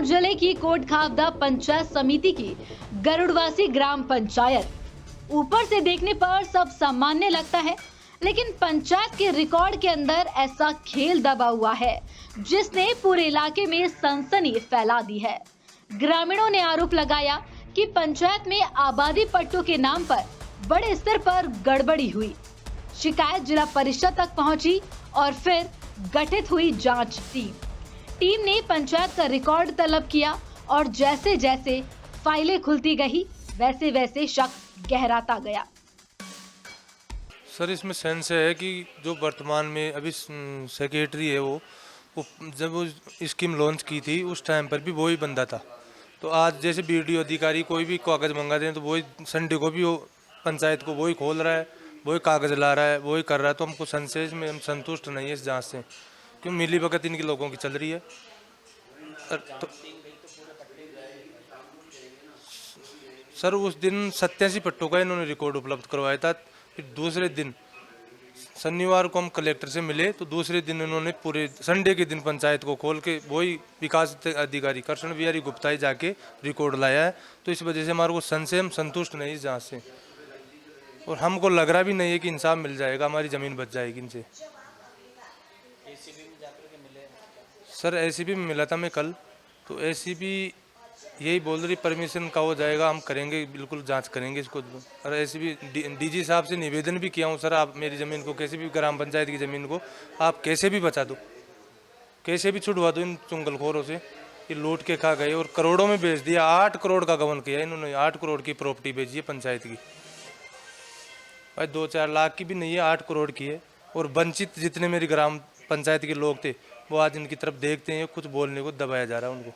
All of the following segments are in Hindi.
कोट जिले की कोटखावदा पंचायत समिति की गरुड़वासी ग्राम पंचायत। ऊपर से देखने पर सब सामान्य लगता है, लेकिन पंचायत के रिकॉर्ड के अंदर ऐसा खेल दबा हुआ है जिसने पूरे इलाके में सनसनी फैला दी है। ग्रामीणों ने आरोप लगाया कि पंचायत में आबादी पट्टों के नाम पर बड़े स्तर पर गड़बड़ी हुई। शिकायत जिला परिषद तक पहुंची और फिर गठित हुई जांच टीम ने पंचायत का रिकॉर्ड तलब किया और जैसे जैसे फाइलें खुलती गई वैसे वैसे शक गहराता गया। सर, इसमें सेंस है कि जो वर्तमान में अभी सेक्रेटरी है वो जब वो स्कीम लॉन्च की थी उस टाइम पर भी वही बंदा था। तो आज जैसे बीडीओ अधिकारी कोई भी कागज मंगा दें तो वही संडे को भी वो पंचायत को वही खोल रहा है, वही कागज ला रहा है, वही कर रहा है। तो हमको संशय में हम संतुष्ट नहीं है इस जांच से, क्यों मिली भगत इनके लोगों की चल रही है। तो सर, उस दिन 87 पट्टों का इन्होंने रिकॉर्ड उपलब्ध करवाया था। फिर दूसरे दिन शनिवार को हम कलेक्टर से मिले तो दूसरे दिन इन्होंने पूरे संडे के दिन पंचायत को खोल के वही विकास अधिकारी कृष्ण बिहारी गुप्ता ही जाके रिकॉर्ड लाया है। तो इस वजह से हमारे को संशय, हम संतुष्ट नहीं इस जांच से, और हमको लग रहा भी नहीं है कि इंसाफ मिल जाएगा, हमारी जमीन बच जाएगी इनसे। सर, एसीपी में मिला था मैं कल, तो एसीपी यही बोल रही परमिशन का हो जाएगा, हम करेंगे, बिल्कुल जांच करेंगे इसको। और एसीपी डीजी साहब से निवेदन भी किया हूँ, सर आप मेरी ज़मीन को कैसे भी, ग्राम पंचायत की ज़मीन को आप कैसे भी बचा दो, कैसे भी छुड़वा दो इन चुंगलखोरों से। ये लूट के खा गए और करोड़ों में बेच दिया। 8 करोड़ का गबन किया इन्होंने, 8 करोड़ की प्रॉपर्टी बेची है पंचायत की। भाई 2-4 लाख की भी नहीं है, 8 करोड़ की है। और वंचित जितने मेरी ग्राम पंचायत के लोग थे वो आज इनकी तरफ देखते हैं, कुछ बोलने को दबाया जा रहा है उनको।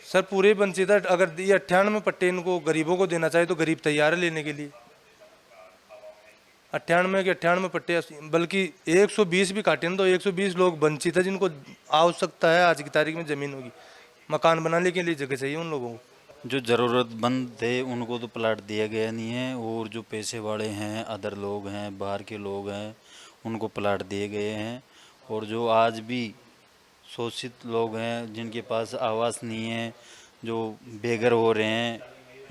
सर, पूरे वंचित है। अगर ये 98 पट्टे इनको गरीबों को देना चाहे तो गरीब तैयार है लेने के लिए। 98 के 98 पट्टे, बल्कि 120 भी काटे तो 120 लोग वंचित है जिनको आवश्यकता है आज की तारीख में ज़मीन होगी, मकान बनाने के लिए जगह चाहिए उन लोगों को। जो ज़रूरतमंद थे उनको तो प्लाट दिया गया नहीं है, और जो पैसे वाले हैं, अदर लोग हैं, बाहर के लोग हैं, उनको प्लाट दिए गए हैं। और जो आज भी शोषित लोग हैं, जिनके पास आवास नहीं है, जो बेघर हो रहे हैं,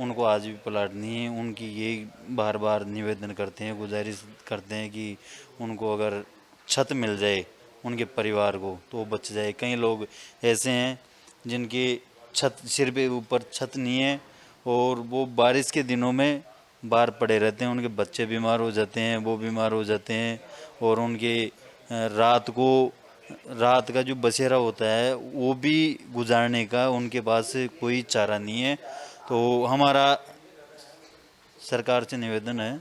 उनको आज भी प्लाट नहीं है। उनकी यही बार बार निवेदन करते हैं, गुजारिश करते हैं कि उनको अगर छत मिल जाए उनके परिवार को तो वो बच जाए। कई लोग ऐसे हैं जिनके छत, सिर पे ऊपर छत नहीं है, और वो बारिश के दिनों में बाहर पड़े रहते हैं, उनके बच्चे बीमार हो जाते हैं, वो बीमार हो जाते हैं, और उनके रात का जो बसेरा होता है वो भी गुजारने का उनके पास कोई चारा नहीं है। तो हमारा सरकार से निवेदन है,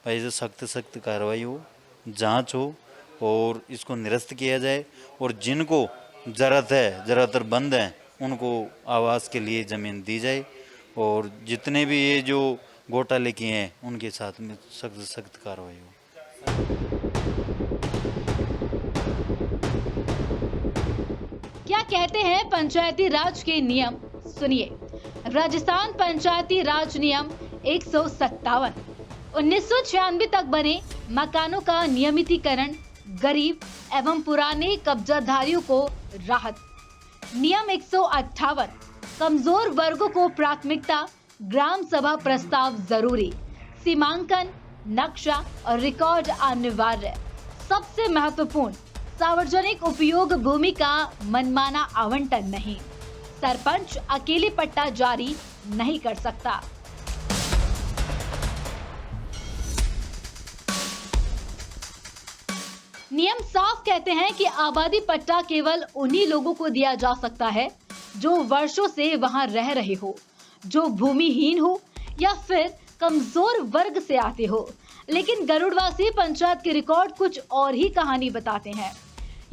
भाई से सख्त कार्रवाई हो, जांच हो और इसको निरस्त किया जाए। और जिनको ज़रूरतमंद हैं उनको आवास के लिए ज़मीन दी जाए, और जितने भी ये जो घोटाले किए हैं उनके साथ में सख्त कार्रवाई हो। क्या कहते हैं पंचायती राज के नियम, सुनिए। राजस्थान पंचायती राज नियम 157 1996 तक बने मकानों का नियमितीकरण, गरीब एवं पुराने कब्जाधारियों को राहत। नियम 158 कमजोर वर्गों को प्राथमिकता, ग्राम सभा प्रस्ताव जरूरी, सीमांकन, नक्शा और रिकॉर्ड अनिवार्य। सबसे महत्वपूर्ण, सार्वजनिक उपयोग भूमि का मनमाना आवंटन नहीं। सरपंच अकेले पट्टा जारी नहीं कर सकता। नियम साफ कहते हैं कि आबादी पट्टा केवल उन्हीं लोगों को दिया जा सकता है जो वर्षों से वहां रह रहे हो, जो भूमिहीन हो या फिर कमजोर वर्ग से आते हो। लेकिन गरुड़वासी पंचायत के रिकॉर्ड कुछ और ही कहानी बताते हैं।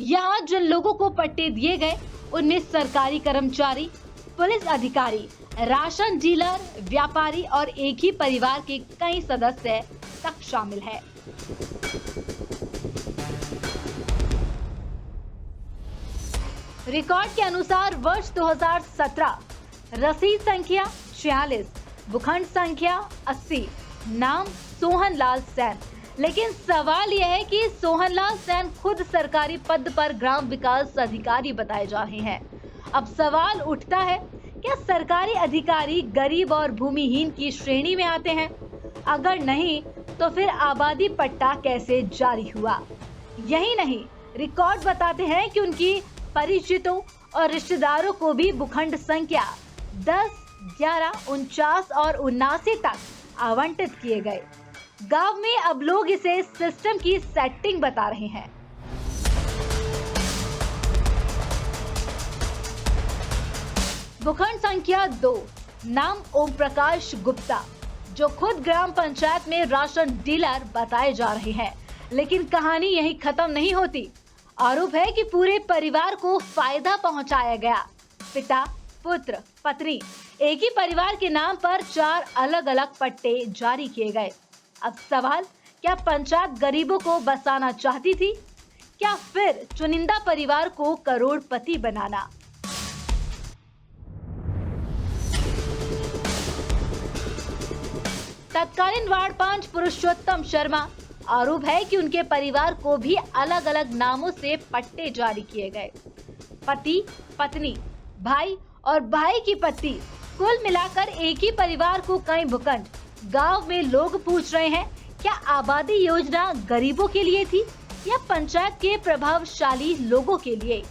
यहाँ जिन लोगों को पट्टे दिए गए उनमें सरकारी कर्मचारी, पुलिस अधिकारी, राशन डीलर, व्यापारी और एक ही परिवार के कई सदस्य तक शामिल है। रिकॉर्ड के अनुसार वर्ष 2017 रसीद संख्या 46, भूखंड संख्या 80, नाम सोहनलाल सैन। लेकिन सवाल यह है कि सोहनलाल सैन खुद सरकारी पद पर ग्राम विकास अधिकारी बताए जा रहे हैं। अब सवाल उठता है, क्या सरकारी अधिकारी गरीब और भूमिहीन की श्रेणी में आते हैं? अगर नहीं, तो फिर आबादी पट्टा कैसे जारी हुआ? यही नहीं, रिकॉर्ड बताते हैं कि उनकी परिचितों और रिश्तेदारों को भी भूखंड संख्या 10, 11, 49 और 79 तक आवंटित किए गए। गांव में अब लोग इसे सिस्टम की सेटिंग बता रहे हैं। भूखंड संख्या 2, नाम ओम प्रकाश गुप्ता, जो खुद ग्राम पंचायत में राशन डीलर बताए जा रहे हैं। लेकिन कहानी यही खत्म नहीं होती। आरोप है कि पूरे परिवार को फायदा पहुंचाया गया। पिता, पुत्र, पत्नी, एक ही परिवार के नाम पर 4 अलग-अलग पट्टे जारी किए गए। अब सवाल, क्या पंचायत गरीबों को बसाना चाहती थी? क्या फिर चुनिंदा परिवार को करोड़पति बनाना? तत्कालीन वार्ड 5 पुरुषोत्तम शर्मा, आरोप है कि उनके परिवार को भी अलग अलग नामों से पट्टे जारी किए गए। पति, पत्नी, भाई और भाई की पत्नी, कुल मिलाकर एक ही परिवार को कई भूखंड। गांव में लोग पूछ रहे हैं, क्या आबादी योजना गरीबों के लिए थी या पंचायत के प्रभावशाली लोगों के लिए?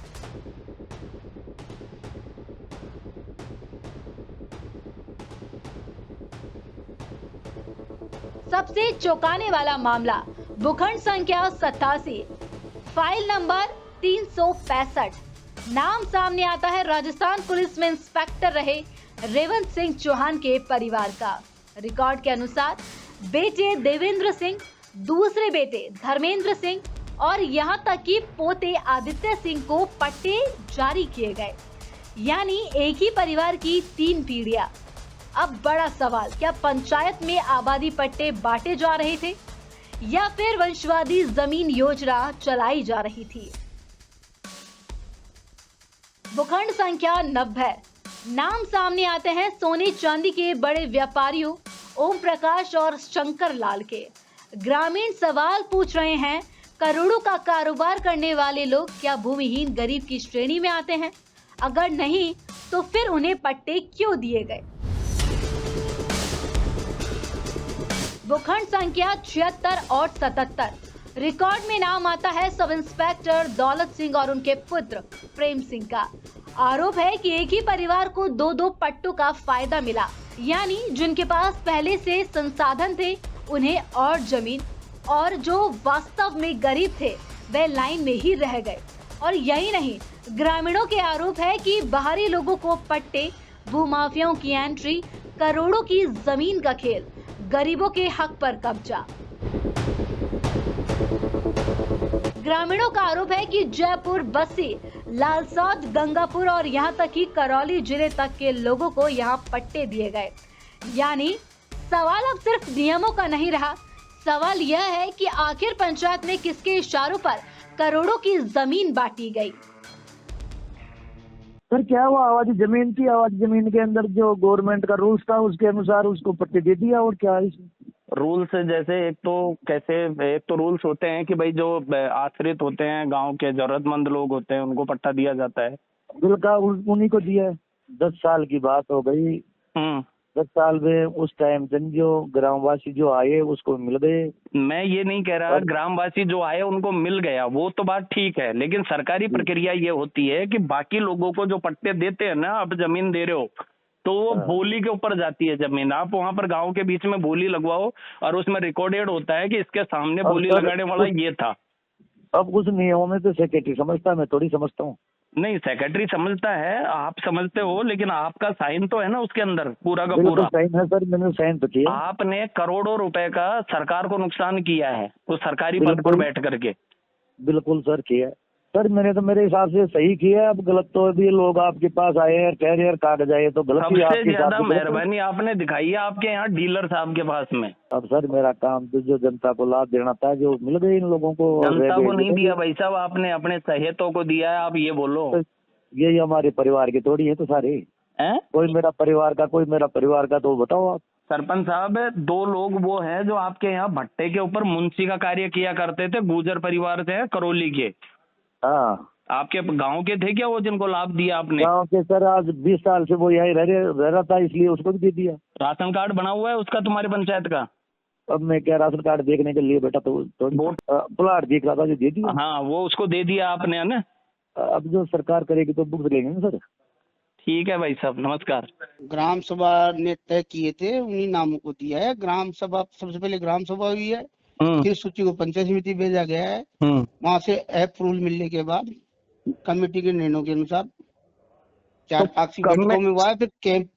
सबसे चौंकाने वाला मामला भूखंड संख्या 87, फाइल नंबर 365। नाम सामने आता है राजस्थान पुलिस में इंस्पेक्टर रहे रेवंत सिंह चौहान के परिवार का। रिकॉर्ड के अनुसार बेटे देवेंद्र सिंह, दूसरे बेटे धर्मेंद्र सिंह और यहाँ तक कि पोते आदित्य सिंह को पट्टे जारी किए गए, यानी एक ही परिवार की 3 पीढ़ियां। अब बड़ा सवाल, क्या पंचायत में आबादी पट्टे बांटे जा रहे थे या फिर वंशवादी जमीन योजना चलाई जा रही थी? भूखंड संख्या 90, नाम सामने आते हैं सोने चांदी के बड़े व्यापारियों ओम प्रकाश और शंकर लाल के। ग्रामीण सवाल पूछ रहे हैं, करोड़ों का कारोबार करने वाले लोग क्या भूमिहीन गरीब की श्रेणी में आते हैं? अगर नहीं, तो फिर उन्हें पट्टे क्यों दिए गए? भूखंड संख्या 76 और 77, रिकॉर्ड में नाम आता है सब इंस्पेक्टर दौलत सिंह और उनके पुत्र प्रेम सिंह का। आरोप है कि एक ही परिवार को 2-2 पट्टों का फायदा मिला, यानी जिनके पास पहले से संसाधन थे उन्हें और जमीन, और जो वास्तव में गरीब थे वे लाइन में ही रह गए। और यही नहीं, ग्रामीणों के आरोप है कि बाहरी लोगों को पट्टे, भूमाफियाओं की एंट्री, करोड़ों की जमीन का खेल, गरीबों के हक पर कब्जा। ग्रामीणों का आरोप है कि जयपुर, बस्सी, लालसौद, गंगापुर और यहां तक कि करौली जिले तक के लोगों को यहां पट्टे दिए गए। यानी सवाल अब सिर्फ नियमों का नहीं रहा, सवाल यह है कि आखिर पंचायत में किसके इशारों पर करोड़ों की जमीन बांटी गई? सर क्या हुआ, आवाज जमीन थी, आवाज जमीन के अंदर जो गवर्नमेंट का रूल्स था उसके अनुसार उसको पट्टे दे दिया। और क्या इसमें रूल्स जैसे एक तो रूल्स होते हैं कि भाई जो आश्रित होते हैं, गांव के जरूरतमंद लोग होते हैं, उनको पट्टा दिया जाता है। बिल्कुल उन्हीं को दिया है। 10 साल की बात हो गई। 10 साल में उस टाइम जो ग्रामवासी जो आए उसको मिल गए। मैं ये नहीं कह रहा ग्रामवासी जो आए उनको मिल गया, वो तो बात ठीक है, लेकिन सरकारी प्रक्रिया ये होती है कि बाकी लोगों को जो पट्टे देते हैं ना, आप जमीन दे रहे हो तो वो बोली के ऊपर जाती है जमीन। आप वहाँ पर गांव के बीच में बोली लगवाओ और उसमें रिकॉर्डेड होता है कि इसके सामने बोली लगाने वाला ये था। अब उस नियमों में तो सेक्रेटरी समझता है, मैं थोड़ी समझता हूँ। नहीं, सेक्रेटरी समझता है, आप समझते हो, लेकिन आपका साइन तो है ना उसके अंदर, पूरा का पूरा साइन है सर, मैंने साइन तो किया। आपने करोड़ों रुपए का सरकार को नुकसान किया है उस सरकारी पद पर बैठ करके। बिल्कुल सर किया सर, मैंने तो मेरे हिसाब से सही किया। अब गलत तो अभी लोग आपके पास आए हैं, कह रहे हैं कागज आए तो गलत ही। सबसे ज्यादा मेहरबानी आपने दिखाई है आपके यहाँ डीलर साहब के पास में। अब सर मेरा काम तो जो जनता को लाभ देना था जो मिल गई इन लोगों को। जनता को नहीं दिया भाई साहब, आपने अपने सहेतों को दिया है। आप ये बोलो यही हमारे परिवार के थोड़ी है तो सारे हैं? कोई मेरा परिवार का, कोई मेरा परिवार का, तो बताओ आप। सरपंच साहब, 2 लोग वो हैं जो आपके यहाँ भट्टे के ऊपर मुंशी का कार्य किया करते थे, गुर्जर परिवार से हैं, करौली के। हाँ आपके गांव के थे क्या वो जिनको लाभ दिया आपने? गाँव के सर, आज 20 साल से वो यही रह रहा था, इसलिए उसको भी दे दिया। राशन कार्ड बना हुआ है उसका तुम्हारी पंचायत का? अब मैं क्या राशन कार्ड देखने के लिए बेटा, तो प्लाट देख रहा था जो दे दिया। हाँ, वो उसको दे दिया आपने, है ना? अब जो सरकार करेगी तो बुक लेंगे ना सर। ठीक है भाई साहब, नमस्कार। ग्राम सभा ने तय किए थे, उन्हीं नामों को दिया है। ग्राम सभा, सबसे पहले ग्राम सभा हुई है, फिर सूची को पंचायत समिति भेजा गया है। वहां से अप्रूवल मिलने के बाद कमेटी के निर्णयों के अनुसार 4 पाक्षिक बैठकों में हुआ है, फिर कैंप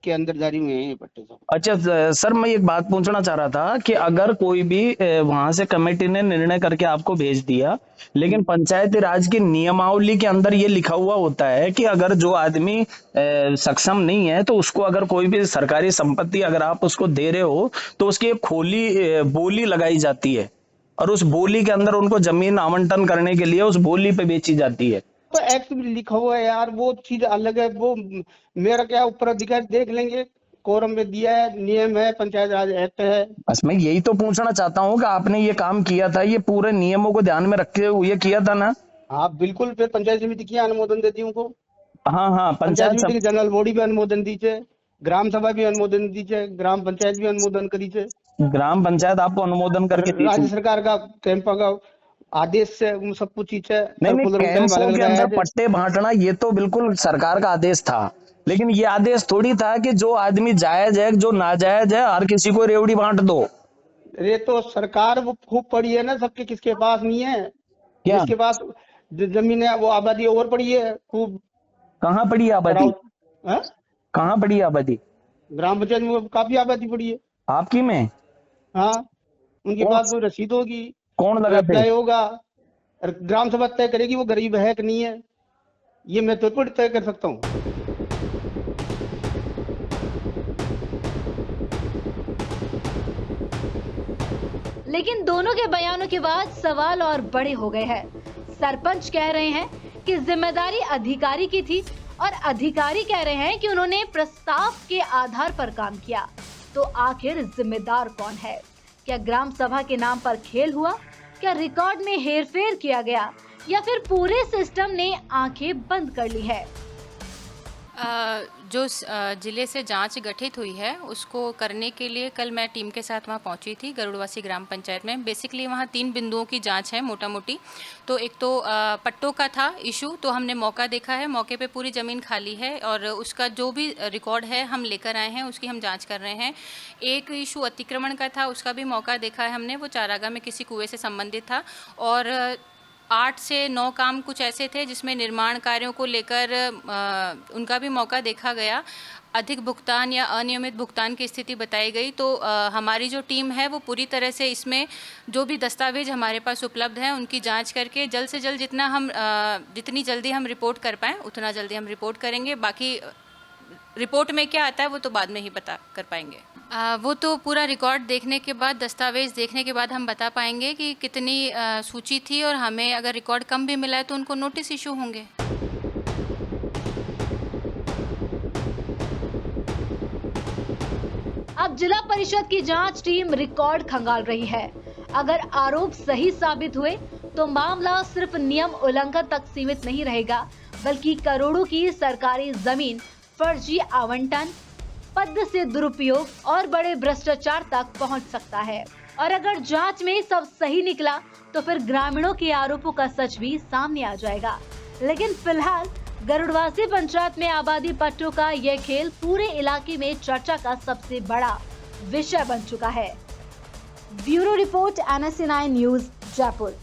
के अंदर जारी हुए हैं ये पट्टे सब। अच्छा सर, मैं एक बात पूछना चाह रहा था कि अगर कोई भी वहां से कमेटी ने निर्णय करके आपको भेज दिया, लेकिन पंचायती राज की नियमावली के अंदर ये लिखा हुआ होता है कि अगर जो आदमी सक्षम नहीं है तो उसको अगर कोई भी सरकारी संपत्ति अगर आप उसको दे रहे हो तो उसकी एक खोली बोली लगाई जाती है और उस बोली के अंदर उनको जमीन आवंटन करने के लिए उस बोली पे बेची जाती है। तो एक्ट में लिखा हुआ है यार, वो चीज अलग है। वो मेरा क्या ऊपर अधिकारी देख लेंगे, कोरम में दिया है, नियम है, पंचायत राज एक्ट है। बस मैं यही तो पूछना चाहता हूँ कि आपने ये काम किया था, ये पूरे नियमों को ध्यान में रखते हुए किया था ना? हाँ बिल्कुल। फिर पंचायत समिति की अनुमोदन देती उनको। हाँ, पंचायत समिति की जनरल बॉडी भी अनुमोदन दीजिए, ग्राम सभा भी अनुमोदन दीजिए, ग्राम पंचायत भी अनुमोदन करीजिए। ग्राम पंचायत आपको अनुमोदन करके राज्य सरकार का कैंप का आदेश से सब कुछ चीज है। नहीं, कैंपों के अंदर पट्टे बांटना ये तो बिल्कुल सरकार का आदेश था, लेकिन ये आदेश थोड़ी था कि जो आदमी जायज है जो नाजायज है हर किसी को रेवड़ी बांट दो। अरे तो सरकार वो खूब पड़ी है ना, सबके किसके पास नहीं है? क्या जिसके पास जमीन है वो आबादी और पड़ी है खूब। कहाँ पड़ी है आबादी? कहाँ पड़ी है आबादी? ग्राम पंचायत में काफी आबादी पड़ी है। आपकी में? हाँ, उनके पास कोई रसीद होगी, कौन लगाते तय होगा, ग्राम सभा तय करेगी वो गरीब है कि नहीं है, ये मैं तो थोड़ी तय कर सकता हूँ। लेकिन दोनों के बयानों के बाद सवाल और बड़े हो गए हैं। सरपंच कह रहे हैं कि जिम्मेदारी अधिकारी की थी और अधिकारी कह रहे हैं कि उन्होंने प्रस्ताव के आधार पर काम किया। तो आखिर जिम्मेदार कौन है? क्या ग्राम सभा के नाम पर खेल हुआ? क्या रिकॉर्ड में हेरफेर किया गया या फिर पूरे सिस्टम ने आंखें बंद कर ली है? जो जिले से जांच गठित हुई है उसको करने के लिए कल मैं टीम के साथ वहाँ पहुँची थी गरुड़वासी ग्राम पंचायत में। बेसिकली वहाँ 3 बिंदुओं की जांच है मोटा मोटी। तो एक तो पट्टों का था इशू, तो हमने मौका देखा है, मौके पे पूरी ज़मीन खाली है और उसका जो भी रिकॉर्ड है हम लेकर आए हैं, उसकी हम जांच कर रहे हैं। एक इशू अतिक्रमण का था, उसका भी मौका देखा है हमने, वो चारागाह में किसी कुएँ से संबंधित था। और 8 से 9 काम कुछ ऐसे थे जिसमें निर्माण कार्यों को लेकर उनका भी मौका देखा गया। अधिक भुगतान या अनियमित भुगतान की स्थिति बताई गई। तो हमारी जो टीम है वो पूरी तरह से इसमें जो भी दस्तावेज हमारे पास उपलब्ध हैं उनकी जांच करके जल्द से जल्द जितनी जल्दी हम रिपोर्ट कर पाएँ उतना जल्दी हम रिपोर्ट करेंगे। बाकी रिपोर्ट में क्या आता है वो तो बाद में ही पता कर पाएंगे। वो तो पूरा रिकॉर्ड देखने के बाद, दस्तावेज देखने के बाद हम बता पाएंगे कि कितनी सूची थी, और हमें अगर रिकॉर्ड कम भी मिला है तो उनको नोटिस इशू होंगे। अब जिला परिषद की जांच टीम रिकॉर्ड खंगाल रही है। अगर आरोप सही साबित हुए तो मामला सिर्फ नियम उल्लंघन तक सीमित नहीं रहेगा, बल्कि करोड़ों की सरकारी जमीन फर्जी आवंटन, पद से दुरुपयोग और बड़े भ्रष्टाचार तक पहुंच सकता है। और अगर जांच में सब सही निकला तो फिर ग्रामीणों के आरोपों का सच भी सामने आ जाएगा। लेकिन फिलहाल गरुड़वासी पंचायत में आबादी पट्टों का यह खेल पूरे इलाके में चर्चा का सबसे बड़ा विषय बन चुका है। Bureau report NSE9 news, Jaipur.